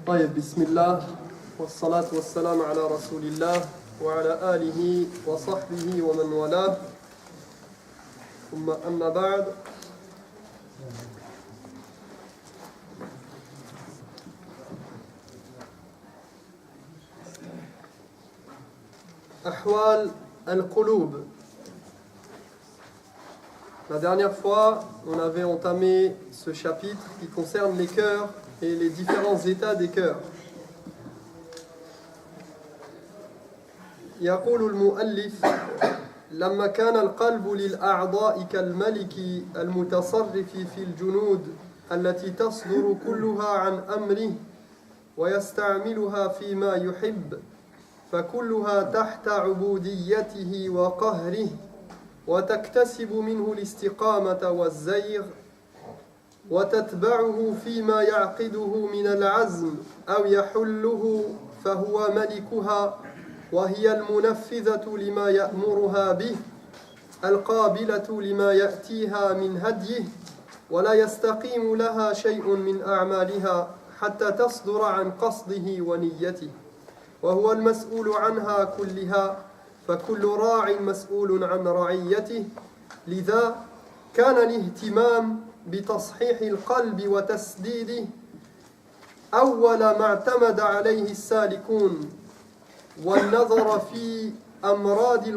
طيب بسم الله والصلاة والسلام على رسول الله وعلى آله وصحبه ومن والاه ثم أما بعد أحوال القلوب. La dernière fois, on avait entamé ce chapitre qui concerne les cœurs et les différents états des cœurs. يقول المؤلف لما كان القلب للأعضاء كالملك المتصرف في الجنود التي تصدر كلها عن أمره ويستعملها فيما يحب فكلها تحت عبوديته وقهره وتكتسب منه الاستقامة والزيغ وتتبعه فيما يعقده من العزم أو يحله فهو ملكها وهي المنفذة لما يأمرها به القابلة لما يأتيها من هديه ولا يستقيم لها شيء من أعمالها حتى تصدر عن قصده ونيته وهو المسؤول عنها كلها فكل راع مسؤول عن رعيته لذا كان الاهتمام بتصحيح القلب وتسديده أول ما اعتمد عليه السالكون والنظر في أمراض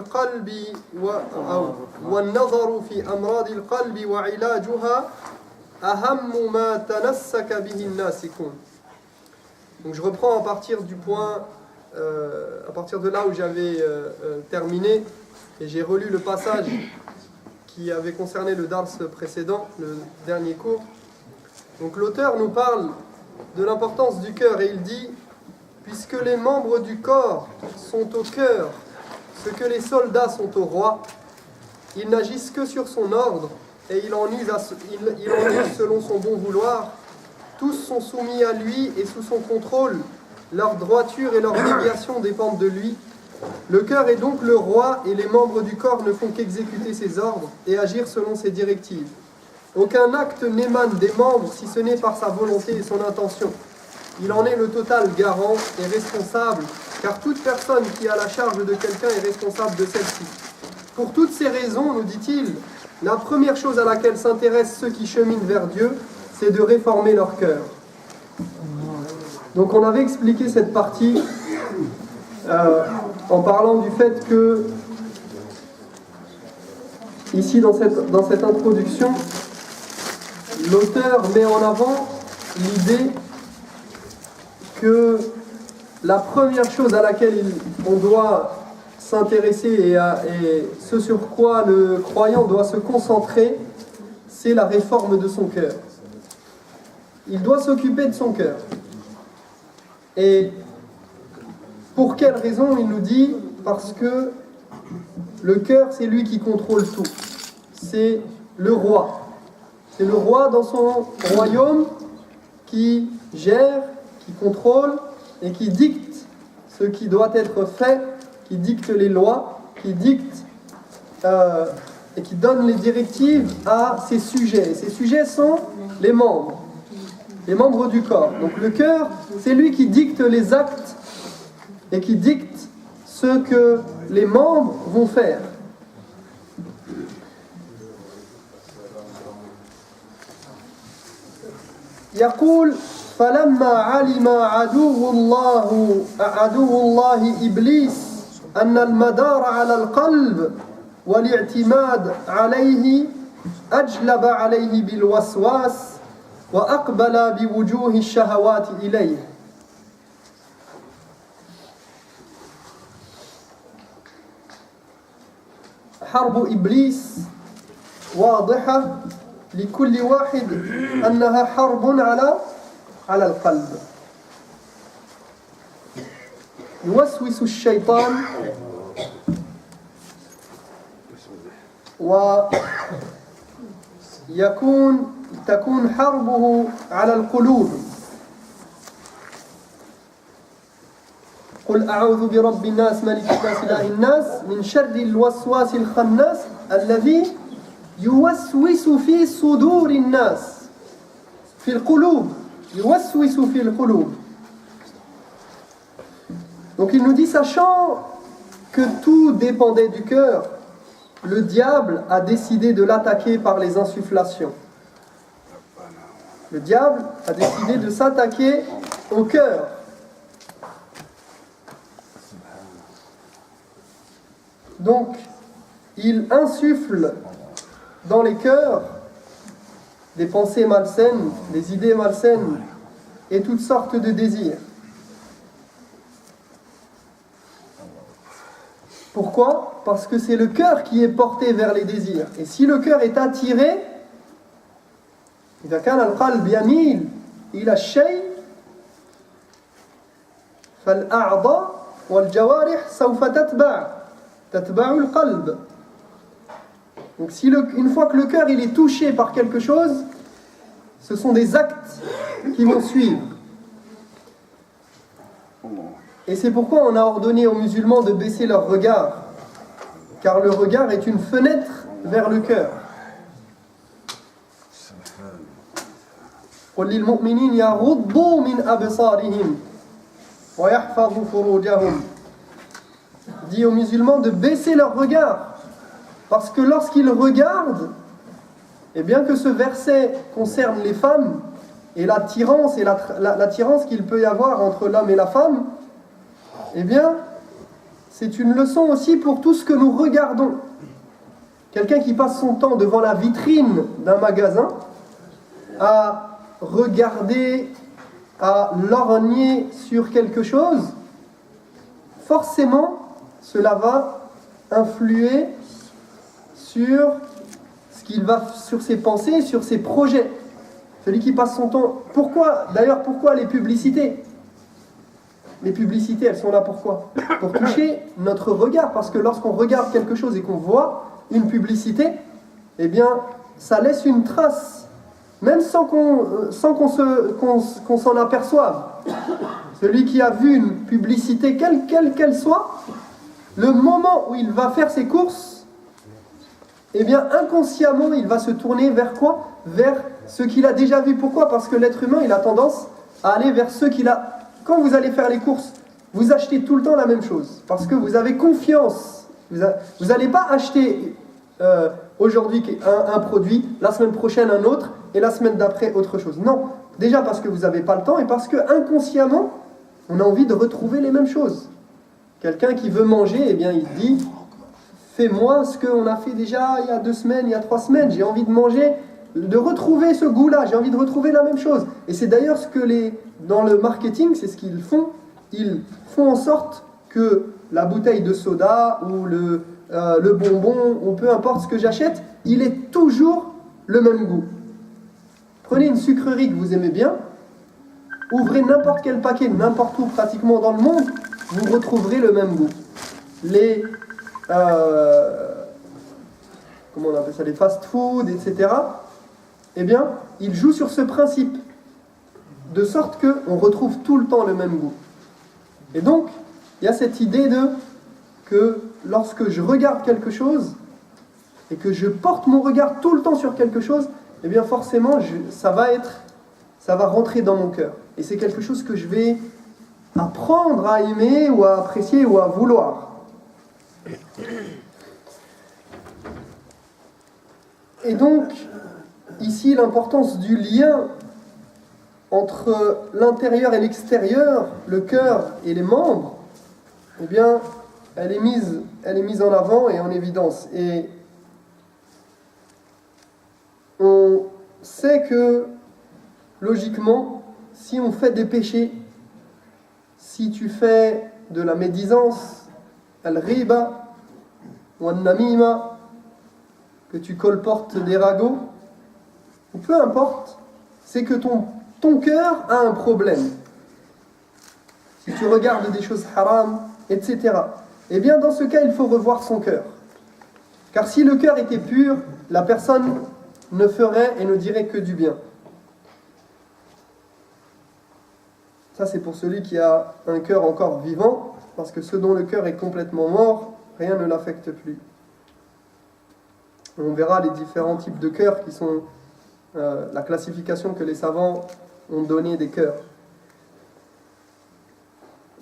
القلب وعلاجها أهم ما تنسك به الناسكون. Donc je reprends à partir du point, à partir de là où j'avais terminé, et j'ai relu le passage qui avait concerné le dars précédent, le dernier cours. Donc l'auteur nous parle de l'importance du cœur et il dit: puisque les membres du corps sont au cœur, ce que les soldats sont au roi, ils n'agissent que sur son ordre et il en use selon son bon vouloir. Tous sont soumis à lui et sous son contrôle. Leur droiture et leur déviation dépendent de lui. Le cœur est donc le roi et les membres du corps ne font qu'exécuter ses ordres et agir selon ses directives. Aucun acte n'émane des membres si ce n'est par sa volonté et son intention. Il en est le total garant et responsable, car toute personne qui a la charge de quelqu'un est responsable de celle-ci. Pour toutes ces raisons, nous dit-il, la première chose à laquelle s'intéressent ceux qui cheminent vers Dieu, c'est de réformer leur cœur. Donc on avait expliqué cette partie en parlant du fait que, ici dans cette introduction, l'auteur met en avant l'idée que la première chose à laquelle on doit s'intéresser et ce sur quoi le croyant doit se concentrer, c'est la réforme de son cœur. Il doit s'occuper de son cœur. Et pour quelle raison? Il nous dit parce que le cœur, c'est lui qui contrôle tout. C'est le roi. C'est le roi dans son royaume qui gère, qui contrôle et qui dicte ce qui doit être fait, qui dicte les lois, qui dicte et qui donne les directives à ses sujets. Ces sujets sont les membres du corps. Donc le cœur, c'est lui qui dicte les actes et qui dicte ce que les membres vont faire. يقول فلما علم عدو الله إبليس أن المدار على القلب والاعتماد عليه أجلب عليه بالوسواس وأقبل بوجوه الشهوات إليه. حرب إبليس واضحة لكل واحد أنها حرب على القلب. يوسوس الشيطان تكون حربه على القلوب. قل أعوذ برب الناس ملك الناس إله الناس من شر الوسواس الخناس الذي يوسوس في صدور الناس في القلوب يوسوس في القلوب. Donc il nous dit, sachant que tout dépendait du cœur, le diable a décidé de l'attaquer par les insufflations. Le diable a décidé de s'attaquer au cœur. Donc, il insuffle dans les cœurs des pensées malsaines, des idées malsaines et toutes sortes de désirs. Pourquoi? Parce que c'est le cœur qui est porté vers les désirs. Et si le cœur est attiré, إذا كان القلب يميل إلى الشيء فالأعضاء والجوارح سوف تتبع القلب. Donc une fois que le cœur il est touché par quelque chose, ce sont des actes qui vont suivre. Et c'est pourquoi on a ordonné aux musulmans de baisser leur regard, car le regard est une fenêtre vers le cœur. قل للمؤمنين يغضوا من أبصارهم ويحفظوا فروجهم. Dit aux musulmans de baisser leur regard, parce que lorsqu'ils regardent, et bien que ce verset concerne les femmes et l'attirance qu'il peut y avoir entre l'homme et la femme, eh bien c'est une leçon aussi pour tout ce que nous regardons. Quelqu'un qui passe son temps devant la vitrine d'un magasin à regarder, à lorgner sur quelque chose, forcément cela va influer sur sur ses pensées, sur ses projets. Celui qui passe son temps... Pourquoi les publicités? Les publicités, elles sont là pourquoi? Pour toucher notre regard, parce que lorsqu'on regarde quelque chose et qu'on voit une publicité, eh bien, ça laisse une trace, même sans qu'on s'en aperçoive. Celui qui a vu une publicité, quelle qu'elle soit, le moment où il va faire ses courses, eh bien, inconsciemment, il va se tourner vers quoi? Vers ce qu'il a déjà vu. Pourquoi? Parce que l'être humain, il a tendance à aller vers ce qu'il a... Quand vous allez faire les courses, vous achetez tout le temps la même chose, parce que vous avez confiance. Vous n'allez pas acheter aujourd'hui un produit, la semaine prochaine un autre, et la semaine d'après autre chose. Non, déjà parce que vous n'avez pas le temps, et parce que inconsciemment, on a envie de retrouver les mêmes choses. Quelqu'un qui veut manger, eh bien il dit, fais-moi ce qu'on a fait déjà il y a 2 semaines, il y a 3 semaines, j'ai envie de manger, de retrouver ce goût-là, j'ai envie de retrouver la même chose. Et c'est d'ailleurs ce que dans le marketing, c'est ce qu'ils font. Ils font en sorte que la bouteille de soda ou le bonbon, ou peu importe ce que j'achète, il est toujours le même goût. Prenez une sucrerie que vous aimez bien, ouvrez n'importe quel paquet, n'importe où pratiquement dans le monde, vous retrouverez le même goût. Comment on appelle ça, les fast-food, etc. Eh bien, ils jouent sur ce principe, de sorte qu'on retrouve tout le temps le même goût. Et donc, il y a cette idée que lorsque je regarde quelque chose, et que je porte mon regard tout le temps sur quelque chose, eh bien forcément, ça va rentrer dans mon cœur. Et c'est quelque chose que je vais apprendre à aimer, ou à apprécier, ou à vouloir. Et donc, ici, l'importance du lien entre l'intérieur et l'extérieur, le cœur et les membres, eh bien, elle est mise en avant et en évidence. Et on sait que, logiquement, si on fait des péchés, si tu fais de la médisance, al-riba, ou al-namima, que tu colportes des ragots, ou peu importe, c'est que ton cœur a un problème. Si tu regardes des choses haram, etc., eh bien dans ce cas, il faut revoir son cœur. Car si le cœur était pur, la personne ne ferait et ne dirait que du bien. Ça, c'est pour celui qui a un cœur encore vivant, parce que ce dont le cœur est complètement mort, rien ne l'affecte plus. On verra les différents types de cœurs qui sont la classification que les savants ont donnée des cœurs.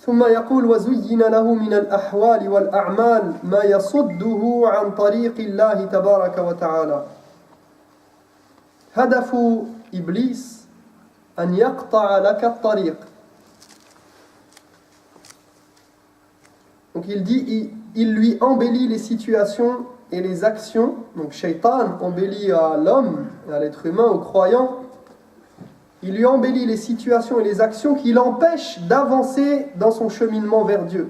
ثم يقول وزين له من الأحوال والأعمال ما يصده عن طريق الله تبارك وتعالى هدف إبليس أن يقطع لك الطريق. Donc il dit, il lui embellit les situations et les actions. Donc Shaitan embellit à l'homme, à l'être humain, au croyant. Il lui embellit les situations et les actions qui l'empêchent d'avancer dans son cheminement vers Dieu.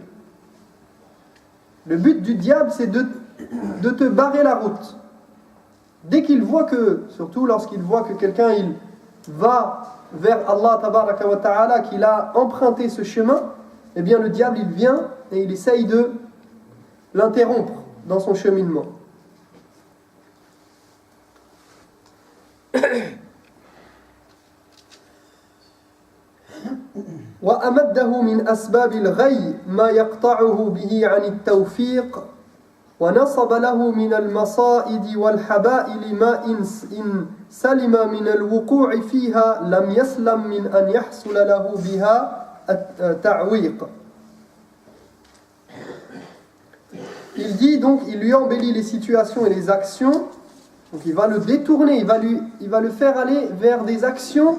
Le but du diable, c'est de te barrer la route. Dès qu'il voit que, surtout lorsqu'il voit que quelqu'un il va vers Allah tabaraka wa ta'ala, qu'il a emprunté ce chemin, eh bien le diable il vient et il essaye de l'interrompre dans son cheminement. وأمده من أسباب الغي ما يقطعه به عن التوفيق ونصب له من المصائد والحبائل ما إن سلم من الوقوع فيها لم يسلم من أن يحصل له بها التعويق. Il dit donc, il lui embellit les situations et les actions, donc il va le détourner, il va le faire aller vers des actions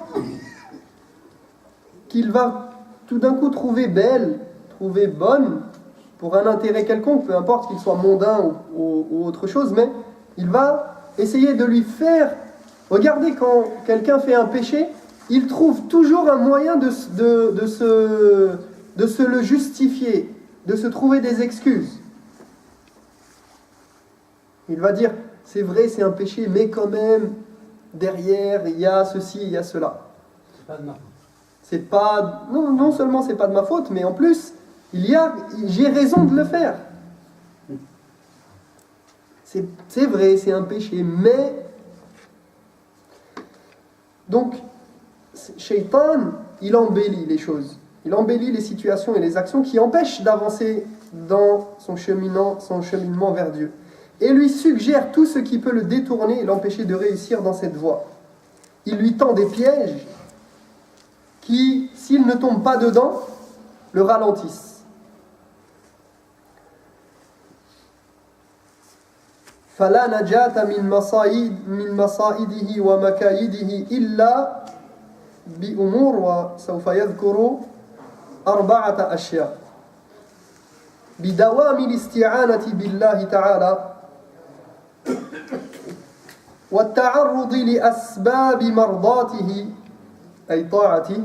qu'il va tout d'un coup trouver belles, trouver bonnes, pour un intérêt quelconque, peu importe qu'il soit mondain ou autre chose, mais il va essayer de lui faire... Regardez, quand quelqu'un fait un péché, il trouve toujours un moyen de se le justifier, de se trouver des excuses. Il va dire, c'est vrai, c'est un péché, mais quand même, derrière, il y a ceci, il y a cela. C'est pas de ma faute. C'est pas... Non seulement c'est pas de ma faute, mais en plus, j'ai raison de le faire. C'est vrai, c'est un péché, mais... Donc, Shaitan, il embellit les choses. Il embellit les situations et les actions qui empêchent d'avancer dans son cheminement vers Dieu. Et lui suggère tout ce qui peut le détourner et l'empêcher de réussir dans cette voie. Il lui tend des pièges qui, s'il ne tombe pas dedans, le ralentissent. فلا نجاة من مصائده ومكايده إلا بأمور وسوف يذكر 4 أشياء بدوام الاستعانة بالله تعالى والتعرض لأسباب مرضاته أي طاعته.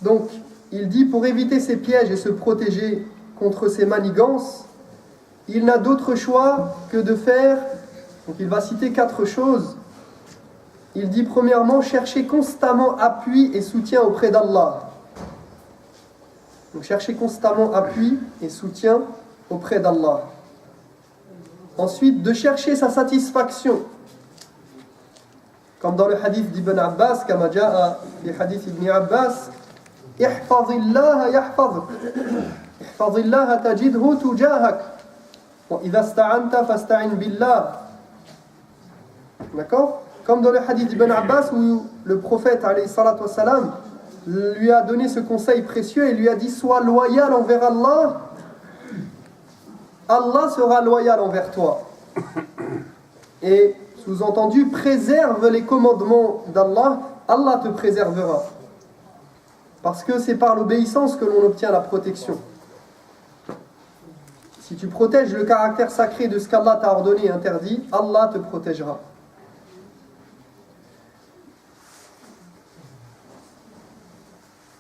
Donc il dit, pour éviter ces pièges et se protéger contre ces manigances, il n'a d'autre choix que de faire, donc il va citer 4 choses. Il dit premièrement, chercher constamment appui et soutien auprès d'Allah. Donc chercher constamment appui et soutien auprès d'Allah. Ensuite, de chercher sa satisfaction. Comme dans le hadith d'Ibn Abbas, كما جاء في حديث ابن عباس, احفظ الله يحفظك احفظ الله تجده تجاهك وإذا استعنت فاستعن بالله. D'accord? Comme dans le hadith d'Ibn Abbas où le prophète alayhi salatu wassalam lui a donné ce conseil précieux et lui a dit, sois loyal envers Allah, Allah sera loyal envers toi. Et sous-entendu, préserve les commandements d'Allah, Allah te préservera. Parce que c'est par l'obéissance que l'on obtient la protection. Si tu protèges le caractère sacré de ce qu'Allah t'a ordonné et interdit, Allah te protégera.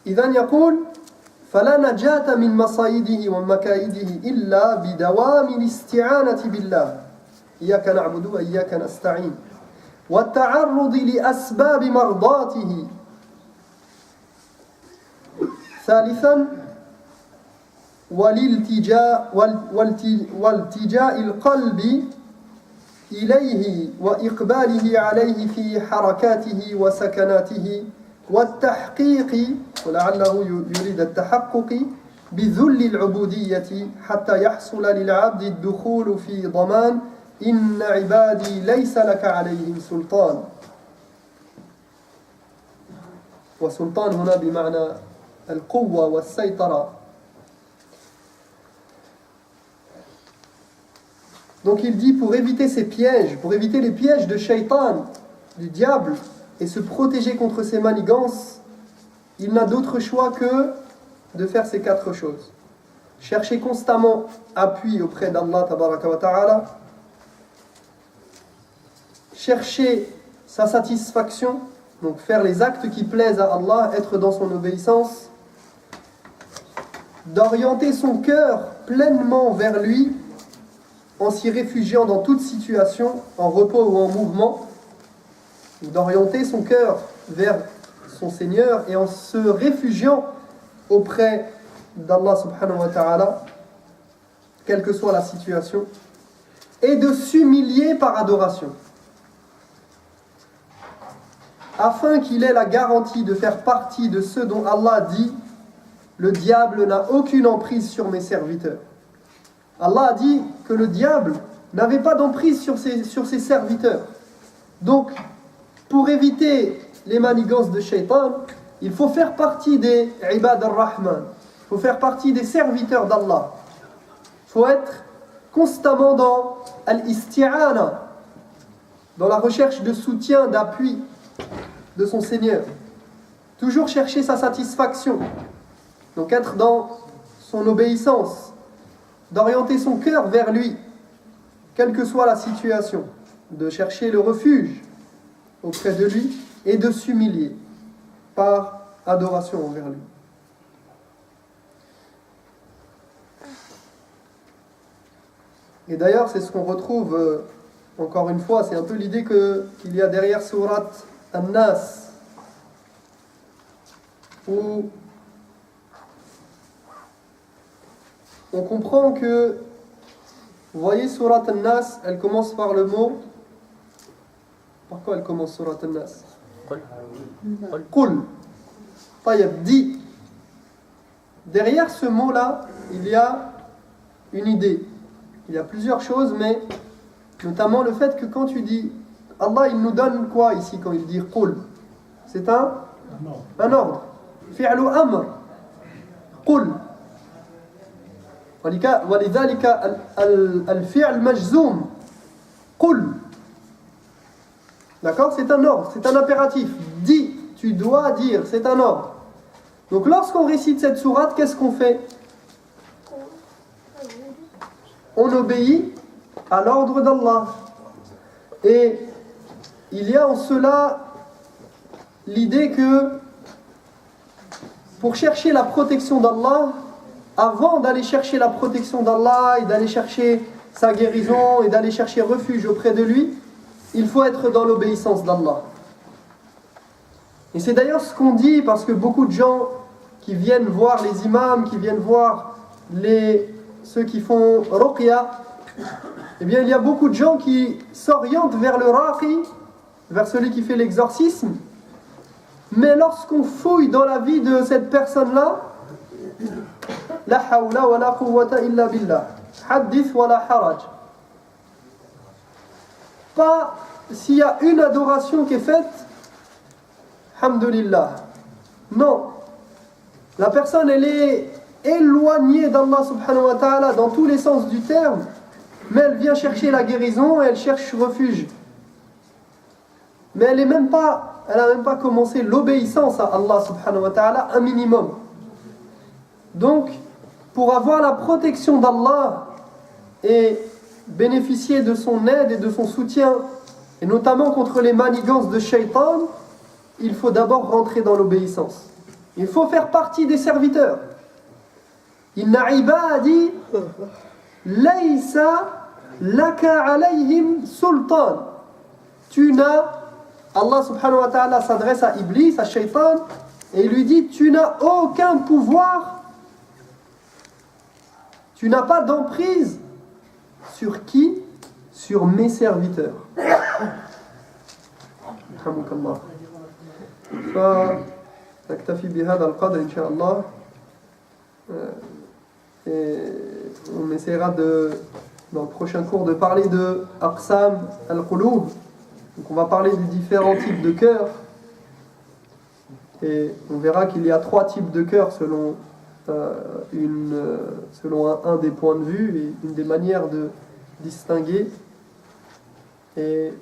إذن يقول فلا نجاة من مصائده ومكائده إلا بدوام الاستعانة بالله إياك نعبد وإياك نستعين والتعرض لأسباب مرضاته. ثالثا والتجاء القلب إليه وإقباله عليه في حركاته وسكناته والتحقيق ولعله يريد التحقق بذل العبودية حتى يحصل للعبد الدخول في ضمان إن عبادي ليس لك عليهم سلطان. وسلطان هنا بمعنى al-quwwa wa al-saytara. Donc il dit, pour éviter ces pièges, pour éviter les pièges de shaitan, du diable, et se protéger contre ses manigances, il n'a d'autre choix que de faire ces 4 choses. Chercher constamment appui auprès d'Allah tabaraka wa ta'ala, chercher sa satisfaction, donc faire les actes qui plaisent à Allah, être dans son obéissance, d'orienter son cœur pleinement vers lui, en s'y réfugiant dans toute situation, en repos ou en mouvement, d'orienter son cœur vers son Seigneur et en se réfugiant auprès d'Allah subhanahu wa ta'ala, quelle que soit la situation, et de s'humilier par adoration, afin qu'il ait la garantie de faire partie de ceux dont Allah dit « Le diable n'a aucune emprise sur mes serviteurs ». Allah a dit que le diable n'avait pas d'emprise sur ses serviteurs. Donc, pour éviter les manigances de shaitan, il faut faire partie des ibad ar-Rahman. Il faut faire partie des serviteurs d'Allah. Il faut être constamment dans al-isti'ana, dans la recherche de soutien, d'appui de son Seigneur. Toujours chercher sa satisfaction. Donc être dans son obéissance, d'orienter son cœur vers lui, quelle que soit la situation, de chercher le refuge auprès de lui et de s'humilier par adoration envers lui. Et d'ailleurs, c'est ce qu'on retrouve, encore une fois, c'est un peu l'idée qu'il y a derrière Surat An-Nas, où on comprend que, vous voyez, Surat An-Nas, elle commence par le mot. Pourquoi elle commence Surat An-Nas? Qul. Tayyib, dit. Derrière ce mot-là, il y a une idée. Il y a plusieurs choses, mais notamment le fait que quand tu dis Allah, il nous donne quoi ici quand il dit Qul? C'est un ordre. Fi'lu amr. Qul. ولذلك الفعل مجزوم قل. D'accord? C'est un ordre, c'est un impératif. Dis, tu dois dire, c'est un ordre. Donc lorsqu'on récite cette sourate, qu'est-ce qu'on fait? On obéit à l'ordre d'Allah. Et il y a en cela l'idée que pour chercher la protection d'Allah, avant d'aller chercher la protection d'Allah et d'aller chercher sa guérison et d'aller chercher refuge auprès de lui, il faut être dans l'obéissance d'Allah. Et c'est d'ailleurs ce qu'on dit, parce que beaucoup de gens qui viennent voir les imams, qui viennent voir ceux qui font ruqya, eh bien il y a beaucoup de gens qui s'orientent vers le raqi, vers celui qui fait l'exorcisme, mais lorsqu'on fouille dans la vie de cette personne-là, la hawla wa la quwwata illa billah, hadith wa la haraj, pas s'il y a une adoration qui est faite, alhamdulillah. Non, la personne elle est éloignée d'Allah subhanahu wa ta'ala dans tous les sens du terme, mais elle vient chercher la guérison et elle cherche refuge. Mais elle n'a même pas commencé l'obéissance à Allah subhanahu wa ta'ala un minimum. Donc, pour avoir la protection d'Allah et bénéficier de son aide et de son soutien, et notamment contre les manigances de shaitan, il faut d'abord rentrer dans l'obéissance. Il faut faire partie des serviteurs. Inna ibadi laysa laka alayhim sultan. Tu n'as, Allah subhanahu wa ta'ala s'adresse à Iblis, à shaitan, et il lui dit, tu n'as aucun pouvoir, tu n'as pas d'emprise sur qui? Sur mes serviteurs. فنكتفي بهذا القدر إن شاء الله. Et on essaiera dans le prochain cours de parler de Aqsam al-Qulub. Donc on va parler des différents types de cœurs. Et on verra qu'il y a 3 types de cœur selon, un des points de vue et une des manières de distinguer. Et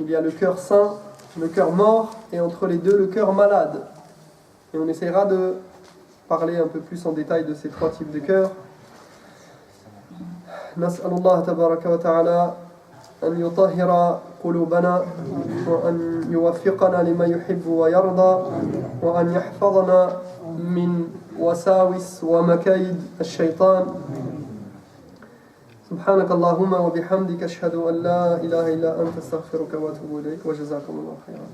il y a le cœur sain, le cœur mort, et entre les deux, le cœur malade. Et on essaiera de parler un peu plus en détail de ces 3 types de cœur. Nas'alullah tabaraka wa ta'ala an yutahhira qulubana wa an yuwaffiqana lima yuhibbu wa yarda wa an yahfazana min wasawis wa makaid ash-shaytan. سبحانك اللهم وبحمدك أشهد أن لا إله إلا أنت أستغفرك وأتوب إليك وجزاكم الله خيرا.